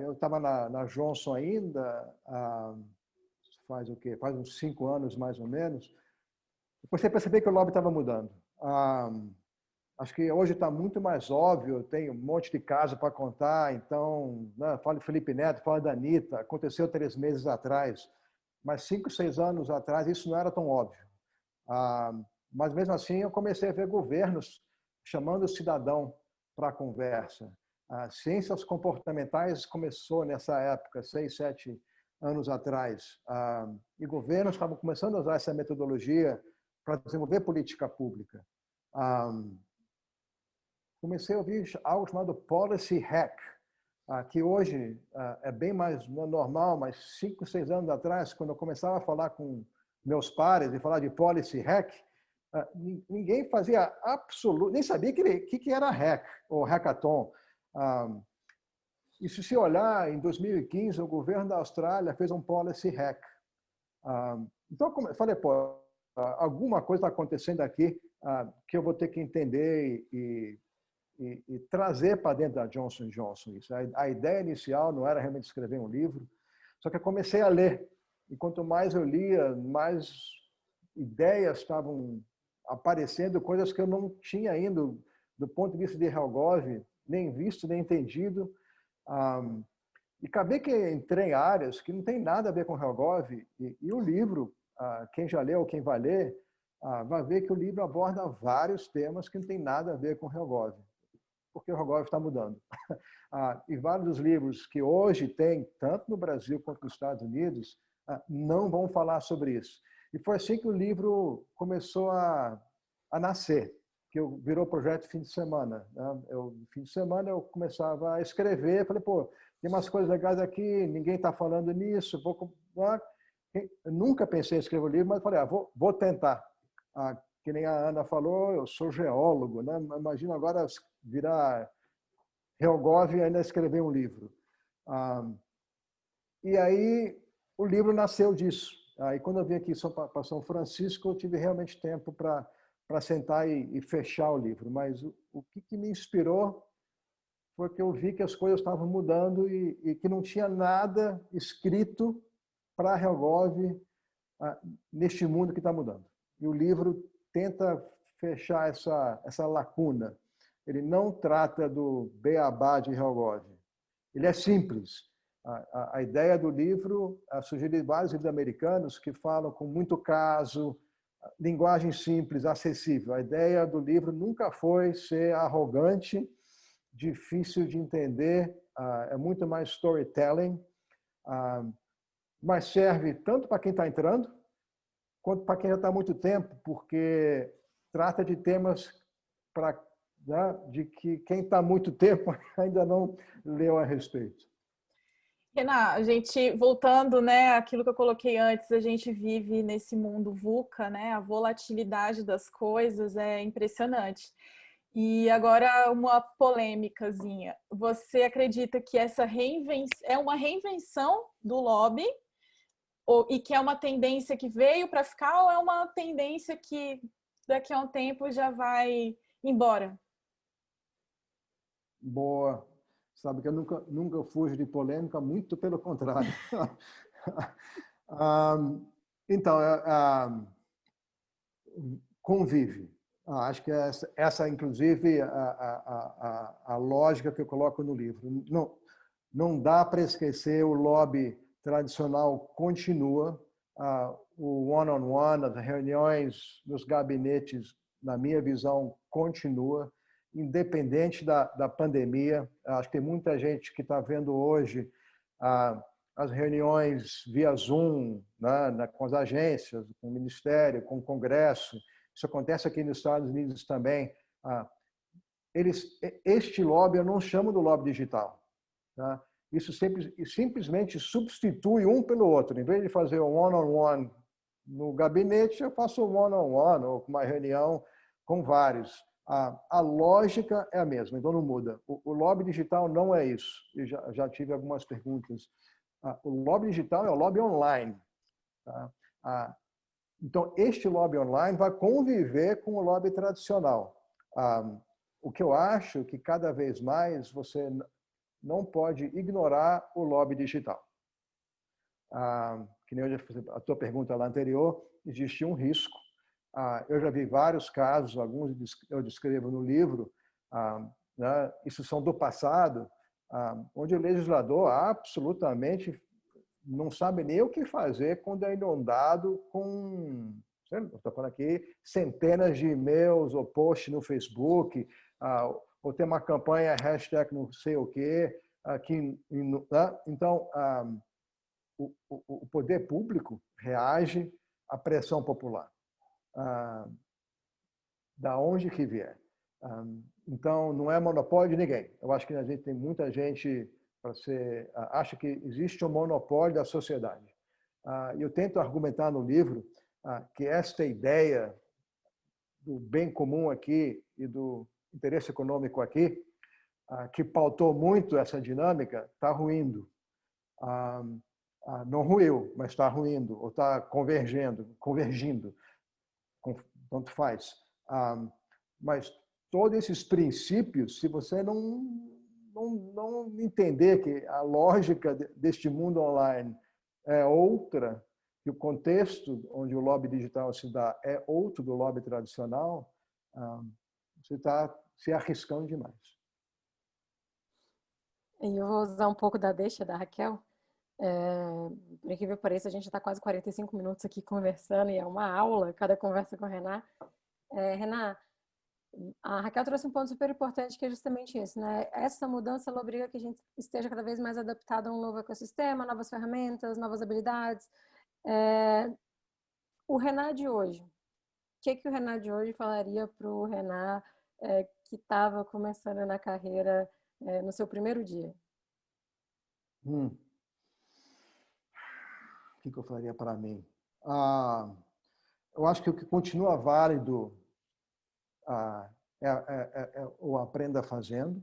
Eu estava na Johnson ainda, faz o quê? Faz uns 5 anos, mais ou menos. Eu comecei a perceber que o lobby estava mudando. Acho que hoje está muito mais óbvio, tem um monte de caso para contar, então, né, fala de Felipe Neto, fala da Anitta, aconteceu 3 meses atrás, mas 5, 6 anos atrás isso não era tão óbvio. Mas mesmo assim eu comecei a ver governos chamando o cidadão para a conversa. Ciências comportamentais começou nessa época, 6, 7 anos atrás, e governos estavam começando a usar essa metodologia para desenvolver política pública. Comecei a ouvir algo chamado policy hack, que hoje é bem mais normal, mas 5, 6 anos atrás, quando eu começava a falar com meus pares e falar de policy hack, ninguém fazia nem sabia que era hack ou hackathon. E se se olhar, em 2015, o governo da Austrália fez um policy hack. Então, eu falei, pô, alguma coisa está acontecendo aqui que eu vou ter que entender e trazer para dentro da Johnson & Johnson. Isso. A ideia inicial não era realmente escrever um livro, só que eu comecei a ler. E quanto mais eu lia, mais ideias estavam aparecendo, coisas que eu não tinha ainda, do ponto de vista de Helgov, nem visto, nem entendido. E acabei que entrei em áreas que não tem nada a ver com Helgov. E o livro, quem já leu ou quem vai ler, vai ver que o livro aborda vários temas que não tem nada a ver com Helgov, porque o Helgov está mudando. E vários dos livros que hoje tem, tanto no Brasil quanto nos Estados Unidos, não vão falar sobre isso. E foi assim que o livro começou a nascer, que virou projeto fim de semana. Fim de semana eu começava a escrever, falei, pô, tem umas coisas legais aqui, ninguém está falando nisso, eu nunca pensei em escrever um livro, mas falei, vou tentar. Que nem a Ana falou, eu sou geólogo, né? Imagina agora virar Helgov e ainda escrever um livro. E aí o livro nasceu disso. Aí quando eu vim aqui para São Francisco, eu tive realmente tempo para sentar e fechar o livro. Mas o que me inspirou foi que eu vi que as coisas estavam mudando e que não tinha nada escrito para Helgov neste mundo que está mudando. E o livro tenta fechar essa lacuna. Ele não trata do beabá de Helgov. Ele é simples. A ideia do livro surgiu de vários livros americanos que falam com muito caso, linguagem simples, acessível. A ideia do livro nunca foi ser arrogante, difícil de entender, é muito mais storytelling, mas serve tanto para quem está entrando, quanto para quem já está há muito tempo, porque trata de temas né, de que quem está há muito tempo ainda não leu a respeito. Renan, a gente, voltando, né, aquilo que eu coloquei antes, a gente vive nesse mundo VUCA, né, a volatilidade das coisas é impressionante. E agora uma polêmicazinha. Você acredita que essa é uma reinvenção do lobby e que é uma tendência que veio para ficar ou é uma tendência que daqui a um tempo já vai embora? Boa. Sabe que eu nunca fujo de polêmica, muito pelo contrário. Então, convive. Acho que essa inclusive, a lógica que eu coloco no livro. Não dá para esquecer, o lobby tradicional continua, o one-on-one, as reuniões nos gabinetes, na minha visão, continua, independente da pandemia. Acho que tem muita gente que está vendo hoje as reuniões via Zoom, né, com as agências, com o Ministério, com o Congresso. Isso acontece aqui nos Estados Unidos também. Este lobby eu não chamo do lobby digital. Tá? Isso simplesmente substitui um pelo outro. Em vez de fazer um one-on-one no gabinete, eu faço um one-on-one ou uma reunião com vários. A lógica é a mesma, então não muda. O lobby digital não é isso. Eu já tive algumas perguntas. O lobby digital é o lobby online. Tá? Então, este lobby online vai conviver com o lobby tradicional. O que eu acho que cada vez mais você não pode ignorar o lobby digital. Que nem a tua pergunta lá anterior, existe um risco. Eu já vi vários casos, alguns eu descrevo no livro, né, isso são do passado, onde o legislador absolutamente não sabe nem o que fazer quando é inundado com, estou falando aqui, centenas de e-mails ou posts no Facebook, ou tem uma campanha hashtag não sei o quê. Né? Então, o poder público reage à pressão popular, da onde que vier. Então, não é monopólio de ninguém. Eu acho que a gente tem muita gente acha que existe um monopólio da sociedade. Eu tento argumentar no livro que esta ideia do bem comum aqui e do interesse econômico aqui, que pautou muito essa dinâmica, está ruindo. Não ruiu, mas está ruindo, ou está convergindo, tanto faz. Mas todos esses princípios, se você não entender que a lógica deste mundo online é outra, que o contexto onde o lobby digital se dá é outro do lobby tradicional, você está se arriscando demais. E eu vou usar um pouco da deixa da Raquel. Por incrível que pareça, a gente está quase 45 minutos aqui conversando e é uma aula cada conversa com a Renan. Renan, a Raquel trouxe um ponto super importante, que é justamente isso, né? Essa mudança ela obriga que a gente esteja cada vez mais adaptado a um novo ecossistema, novas ferramentas, novas habilidades. O Renan de hoje, o que o Renan de hoje falaria para o Renan que estava começando na carreira no seu primeiro dia? O que eu falaria para mim? Eu acho que o que continua válido é o aprenda fazendo.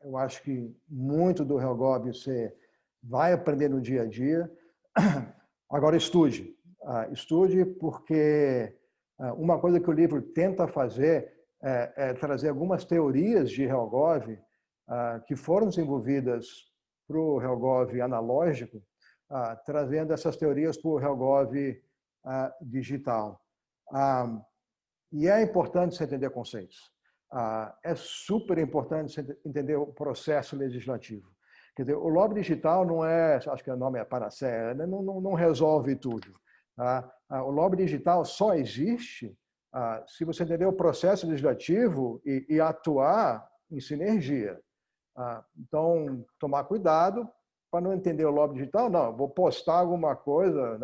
Eu acho que muito do Helgov você vai aprender no dia a dia. Agora, estude. Estude porque uma coisa que o livro tenta fazer é trazer algumas teorias de Helgov que foram desenvolvidas para o Helgov analógico, trazendo essas teorias para o Helgov digital. E é importante você entender conceitos. É super importante você entender o processo legislativo. Quer dizer, o lobby digital não é, acho que o nome é panacea, não resolve tudo. Tá? O lobby digital só existe se você entender o processo legislativo e atuar em sinergia. Então, tomar cuidado para não entender o lobby digital. Não, vou postar alguma coisa,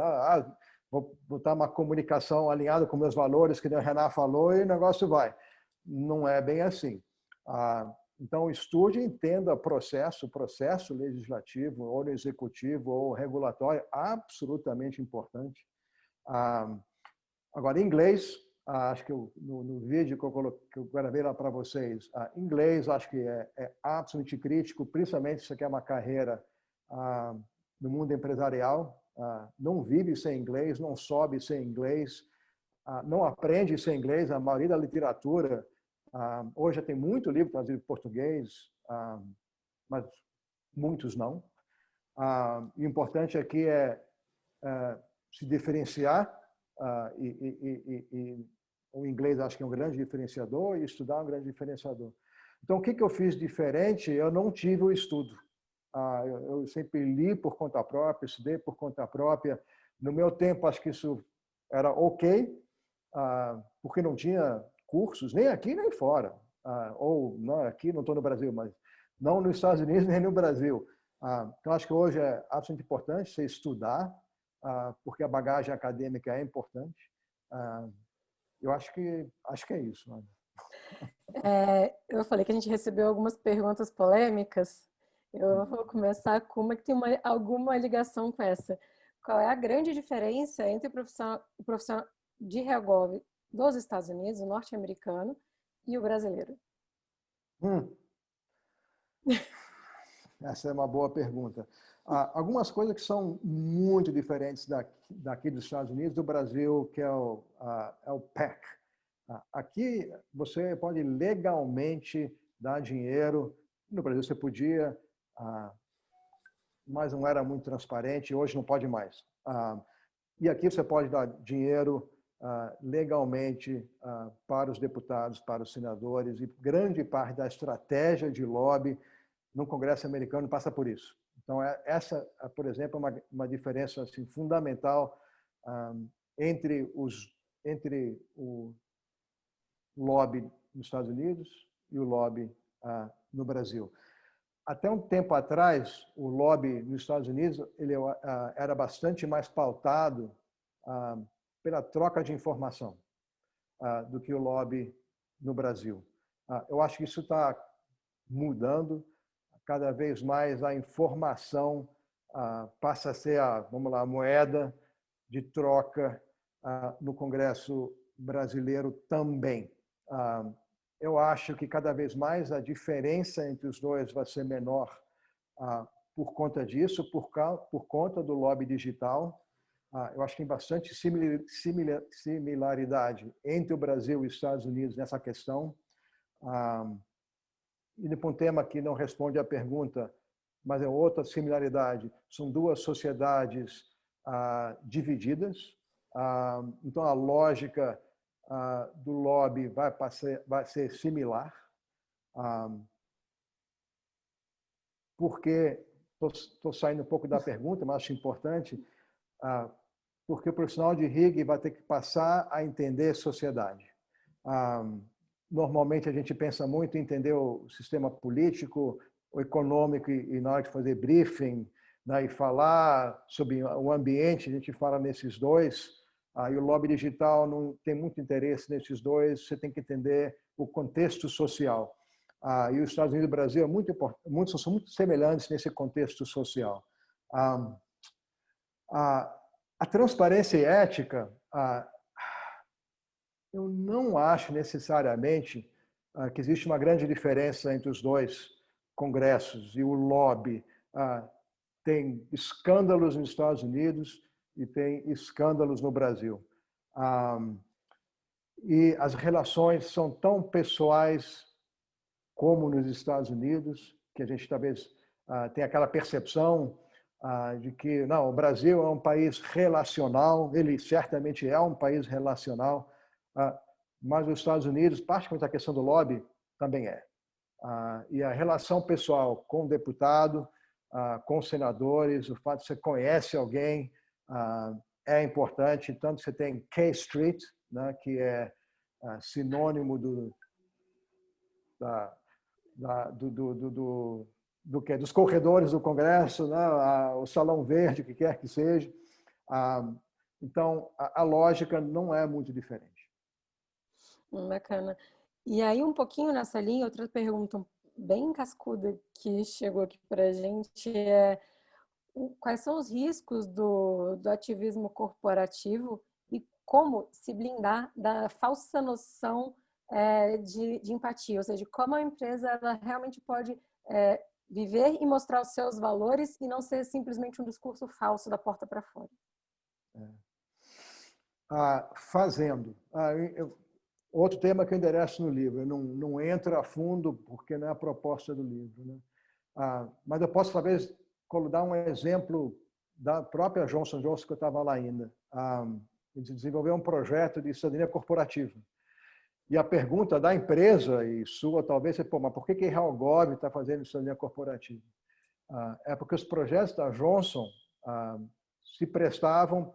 vou botar uma comunicação alinhada com meus valores, que o Renan falou, e o negócio vai. Não é bem assim. Então, estude e entenda o processo legislativo, ou executivo, ou regulatório, absolutamente importante. Agora, inglês, acho que no vídeo que eu gravei lá para vocês, inglês acho que é absolutamente crítico, principalmente se você quer uma carreira no mundo empresarial. Não vive sem inglês, não sobe sem inglês, não aprende sem inglês. A maioria da literatura, hoje já tem muito livro traduzido em português, mas muitos não. O importante aqui é se diferenciar, e o inglês acho que é um grande diferenciador, e estudar é um grande diferenciador. Então, o que eu fiz diferente? Eu não tive o estudo. Eu sempre li por conta própria, estudei por conta própria. No meu tempo, acho que isso era ok, porque não tinha cursos, nem aqui nem fora. Ou não, aqui não estou no Brasil, mas não nos Estados Unidos nem no Brasil. Então, acho que hoje é absolutamente importante você estudar, porque a bagagem acadêmica é importante. Eu acho que é isso. Eu falei que a gente recebeu algumas perguntas polêmicas. Eu vou começar com uma que tem alguma ligação com essa. Qual é a grande diferença entre o profissional de Regov dos Estados Unidos, o norte-americano, e o brasileiro? Essa é uma boa pergunta. Algumas coisas que são muito diferentes daqui dos Estados Unidos, do Brasil, que é o PAC. Aqui você pode legalmente dar dinheiro. No Brasil você podia, mas não era muito transparente. Hoje não pode mais. E aqui você pode dar dinheiro legalmente para os deputados, para os senadores, e grande parte da estratégia de lobby no Congresso americano passa por isso. Então, essa, por exemplo, é uma diferença assim, fundamental entre o lobby nos Estados Unidos e o lobby no Brasil. Até um tempo atrás, o lobby nos Estados Unidos ele era bastante mais pautado pela troca de informação do que o lobby no Brasil. Eu acho que isso está mudando. Cada vez mais a informação passa a ser a moeda de troca no Congresso brasileiro também. Eu acho que cada vez mais a diferença entre os dois vai ser menor por conta disso, por conta do lobby digital. Eu acho que tem bastante similaridade entre o Brasil e os Estados Unidos nessa questão. E para um tema que não responde à pergunta, mas é outra similaridade, são duas sociedades divididas. Então, a lógica do lobby vai ser similar. Porque, estou saindo um pouco da pergunta, mas acho importante, porque o profissional de RIG vai ter que passar a entender sociedade. Normalmente a gente pensa muito em entender o sistema político, o econômico, e na hora de fazer briefing, né, e falar sobre o ambiente, a gente fala nesses dois. E o lobby digital não tem muito interesse nesses dois, você tem que entender o contexto social. E os Estados Unidos e o Brasil são muito semelhantes nesse contexto social. A transparência e ética, eu não acho necessariamente que existe uma grande diferença entre os dois congressos. E o lobby tem escândalos nos Estados Unidos e tem escândalos no Brasil. E as relações são tão pessoais como nos Estados Unidos, que a gente talvez tenha aquela percepção de que não, o Brasil é um país relacional, ele certamente é um país relacional, mas os Estados Unidos, particularmente a questão do lobby, também é. E a relação pessoal com o deputado, com os senadores, o fato de você conhece alguém, é importante. Tanto você tem K Street, né, que é sinônimo dos corredores do Congresso, né, o Salão Verde, o que quer que seja. Então, a lógica não é muito diferente. Bacana. E aí, um pouquinho nessa linha, outra pergunta bem cascuda que chegou aqui para a gente é quais são os riscos do ativismo corporativo e como se blindar da falsa noção de empatia, ou seja, como a empresa ela realmente pode viver e mostrar os seus valores e não ser simplesmente um discurso falso da porta para fora. Fazendo. Outro tema que eu endereço no livro, eu não entro a fundo porque não é a proposta do livro, né? Mas eu posso talvez dar um exemplo da própria Johnson & Johnson, que eu estava lá ainda. Eles desenvolveram um projeto de cidadania corporativa. E a pergunta da empresa e sua talvez é, mas por que a Helgov está fazendo cidadania corporativa? É porque os projetos da Johnson se prestavam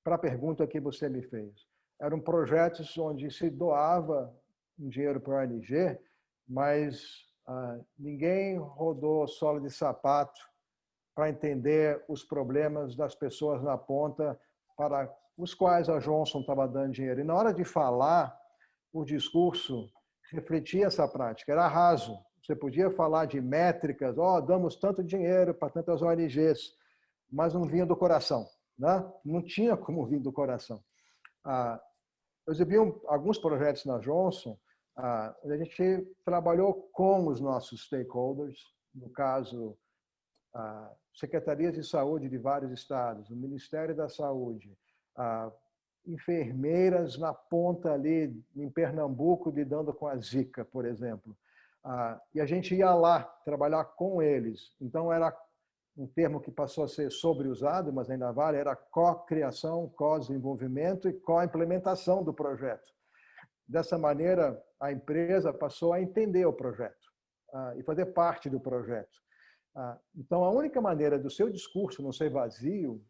para a pergunta que você me fez. Eram projetos onde se doava dinheiro para o ONG, mas ninguém rodou sola de sapato para entender os problemas das pessoas na ponta para os quais a Johnson estava dando dinheiro. E na hora de falar, o discurso refletia essa prática, era raso. Você podia falar de métricas, damos tanto dinheiro para tantas ONGs, mas não vinha do coração, né? Não tinha como vir do coração. Eu exebi alguns projetos na Johnson, onde a gente trabalhou com os nossos stakeholders, no caso, secretarias de saúde de vários estados, o Ministério da Saúde, enfermeiras na ponta ali em Pernambuco lidando com a Zika, por exemplo. E a gente ia lá trabalhar com eles. Então, era um termo que passou a ser sobreusado, mas ainda vale, era co-criação, co-desenvolvimento e co-implementação do projeto. Dessa maneira, a empresa passou a entender o projeto e fazer parte do projeto. Então, a única maneira do seu discurso não ser vazio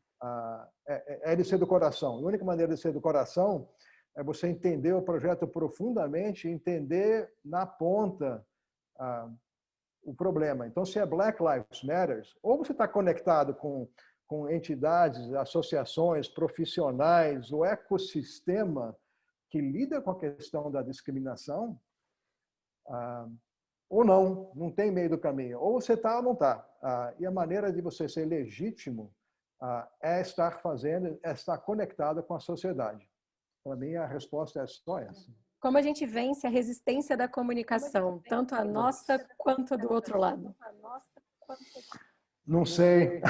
é ele ser do coração. A única maneira de ser do coração é você entender o projeto profundamente, entender na ponta o problema. Então, se é Black Lives Matter, ou você está conectado com entidades, associações, profissionais, o ecossistema que lida com a questão da discriminação, ou não tem meio do caminho. Ou você está ou não está. E a maneira de você ser legítimo é estar conectado com a sociedade. Para mim, a resposta é só essa. Como a gente vence a resistência da comunicação, tanto a nossa quanto a do outro lado? Não sei.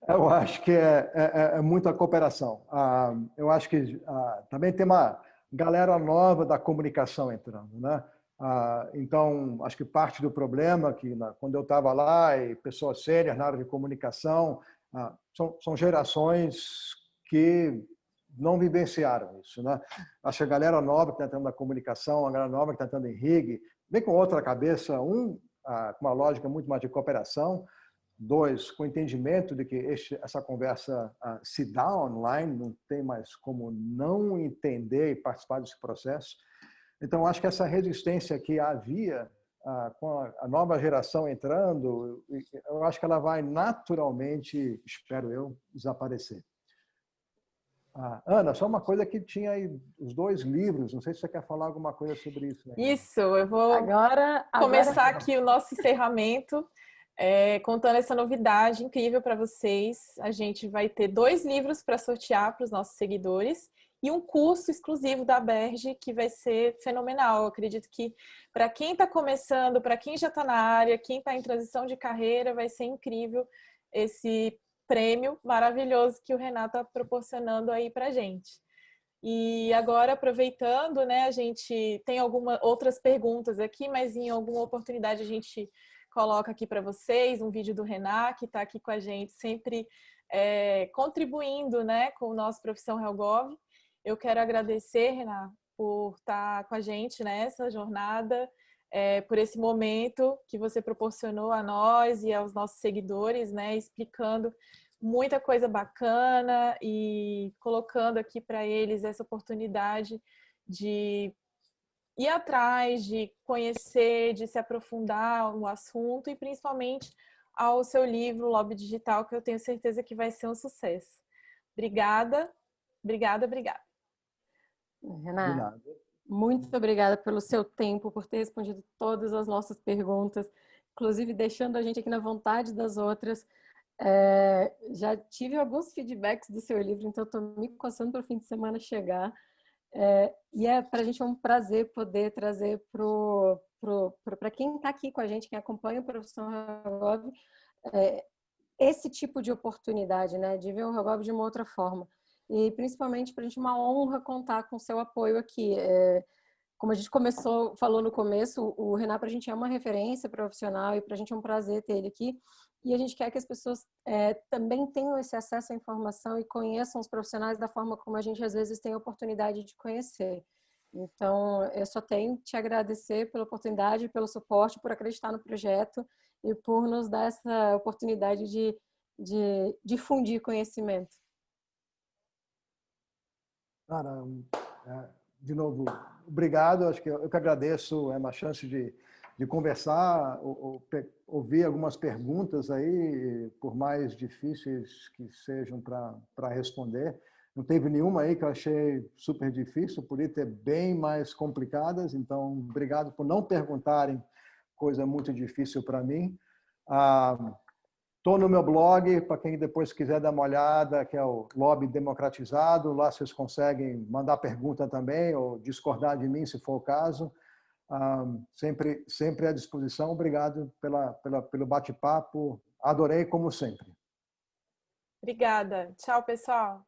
Eu acho que é muita cooperação. Eu acho que também tem uma galera nova da comunicação entrando, né? Então, acho que parte do problema que quando eu estava lá e pessoas sérias na área de comunicação são gerações que não vivenciaram isso, né? Acho que a galera nova que está entrando na comunicação, a galera nova que está entrando em RIG, vem com outra cabeça, com uma lógica muito mais de cooperação, dois, com o entendimento de que essa conversa se dá online, não tem mais como não entender e participar desse processo. Então, acho que essa resistência que havia com a nova geração entrando, eu acho que ela vai naturalmente, espero eu, desaparecer. Ana, só uma coisa que tinha aí os 2 livros, não sei se você quer falar alguma coisa sobre isso. Né? Isso, eu vou começar aqui o nosso encerramento contando essa novidade incrível para vocês. A gente vai ter 2 livros para sortear para os nossos seguidores e um curso exclusivo da Berge que vai ser fenomenal. Eu acredito que para quem está começando, para quem já está na área, quem está em transição de carreira, vai ser incrível esse prêmio maravilhoso que o Renato está proporcionando aí para a gente. E agora, aproveitando, né, a gente tem algumas outras perguntas aqui, mas em alguma oportunidade a gente coloca aqui para vocês um vídeo do Renato, que está aqui com a gente, sempre contribuindo, né, com o nosso Profissão Helgov. Eu quero agradecer, Renato, por estar com a gente nessa jornada, por esse momento que você proporcionou a nós e aos nossos seguidores, né, explicando muita coisa bacana e colocando aqui para eles essa oportunidade de ir atrás, de conhecer, de se aprofundar no assunto e principalmente ao seu livro Lobby Digital, que eu tenho certeza que vai ser um sucesso. Obrigada, obrigada, obrigada. Renata, muito obrigada pelo seu tempo, por ter respondido todas as nossas perguntas, inclusive deixando a gente aqui na vontade das outras. Já tive alguns feedbacks do seu livro, então estou me coçando para o fim de semana chegar. E para a gente um prazer poder trazer para quem está aqui com a gente, quem acompanha o Profissão Hagov, esse tipo de oportunidade, né, de ver o Hagov de uma outra forma. E principalmente para a gente uma honra contar com o seu apoio aqui. Como a gente falou no começo, o Renan para a gente é uma referência profissional e para a gente é um prazer ter ele aqui. E a gente quer que as pessoas também tenham esse acesso à informação e conheçam os profissionais da forma como a gente às vezes tem a oportunidade de conhecer. Então, eu só tenho que te agradecer pela oportunidade, pelo suporte, por acreditar no projeto e por nos dar essa oportunidade de difundir conhecimento. Cara, de novo, obrigado. Acho que eu que agradeço uma chance de conversar, ouvir algumas perguntas aí, por mais difíceis que sejam para responder. Não teve nenhuma aí que eu achei super difícil, podia ter bem mais complicadas. Então, obrigado por não perguntarem coisa muito difícil para mim. Estou no meu blog, para quem depois quiser dar uma olhada, que é o Lobby Democratizado. Lá vocês conseguem mandar pergunta também, ou discordar de mim, se for o caso. Sempre à disposição. Obrigado pelo bate-papo. Adorei, como sempre. Obrigada. Tchau, pessoal.